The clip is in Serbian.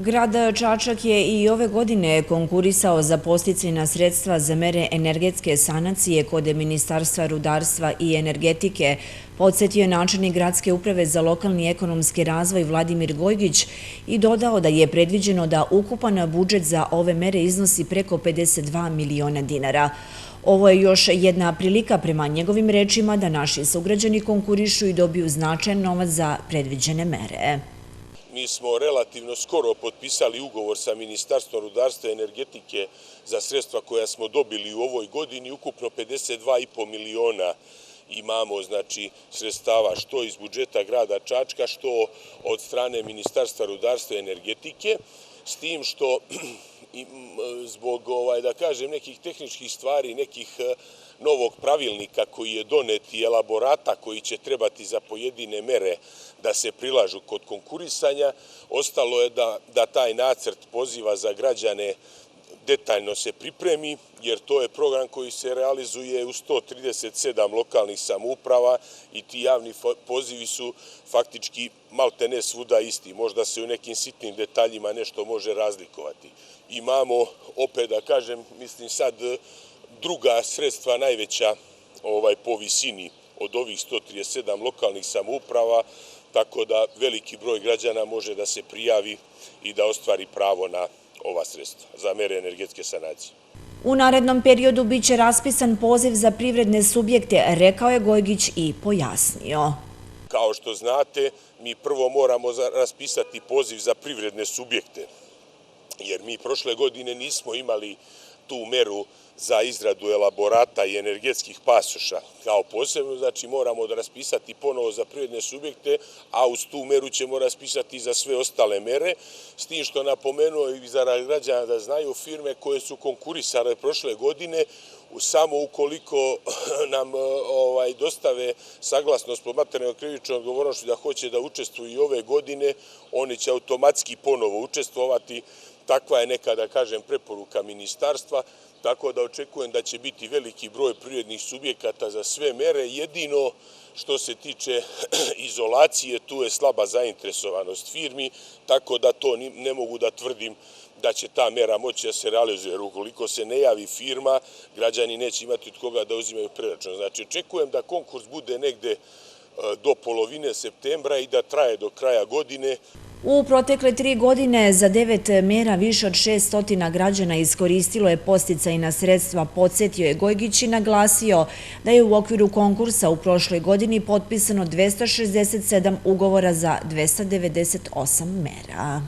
Grad Čačak je i ove godine konkurisao za podsticajna sredstva za mere energetske sanacije kod Ministarstva rudarstva i energetike, podsjetio je načelnik Gradske uprave za lokalni i ekonomski razvoj Vladimir Gojgić i dodao da je predviđeno da ukupan budžet za ove mere iznosi preko 52 miliona dinara. Ovo je još jedna prilika, prema njegovim rečima, da naši sugrađani konkurišu i dobiju značajan novac za predviđene mere. Mi smo relativno skoro potpisali ugovor sa Ministarstvom rudarstva i energetike za sredstva koja smo dobili u ovoj godini, ukupno 52,5 miliona imamo sredstava što iz budžeta grada Čačka, što od strane Ministarstva rudarstva i energetike, s tim što zbog, da kažem, nekih tehničkih stvari, nekih novog pravilnika koji je donet i elaborata koji će trebati za pojedine mere da se prilažu kod konkurisanja, ostalo je da taj nacrt poziva za građane detaljno se pripremi, jer to je program koji se realizuje u 137 lokalnih samouprava i ti javni pozivi su faktički maltene svuda isti. Možda se u nekim sitnim detaljima nešto može razlikovati. Imamo, opet da kažem, mislim sad druga sredstva najveća po visini od ovih 137 lokalnih samouprava, tako da veliki broj građana može da se prijavi i da ostvari pravo na ova sredstva za mere energetske sanacije. U narednom periodu biće raspisan poziv za privredne subjekte, rekao je Gojgić i pojasnio. Kao što znate, mi prvo moramo raspisati poziv za privredne subjekte, jer mi prošle godine nismo imali tu meru za izradu elaborata i energetskih pasoša kao posebno, znači moramo da raspisati ponovo za privredne subjekte, a uz tu meru ćemo raspisati i za sve ostale mere, s tim što napomenuo i za građana da znaju firme koje su konkurisale prošle godine, samo ukoliko nam dostave saglasnost po materijalnoj krivičnoj odgovornosti da hoće da učestvuju i ove godine, oni će automatski ponovo učestvovati. Takva je neka, da kažem, preporuka ministarstva, tako da očekujem da će biti veliki broj privrednih subjekata za sve mere. Jedino što se tiče izolacije, tu je slaba zainteresovanost firmi, tako da to ne mogu da tvrdim da će ta mera moći da se realizuje, jer ukoliko se ne javi firma, građani neće imati od koga da uzimaju preračun. Znači, očekujem da konkurs bude negde do polovine septembra i da traje do kraja godine. U protekle 3 godine za 9 mera više od 600 građana iskoristilo je podsticajna sredstva, podsjetio je Gojgić i naglasio da je u okviru konkursa u prošloj godini potpisano 267 ugovora za 298 mera.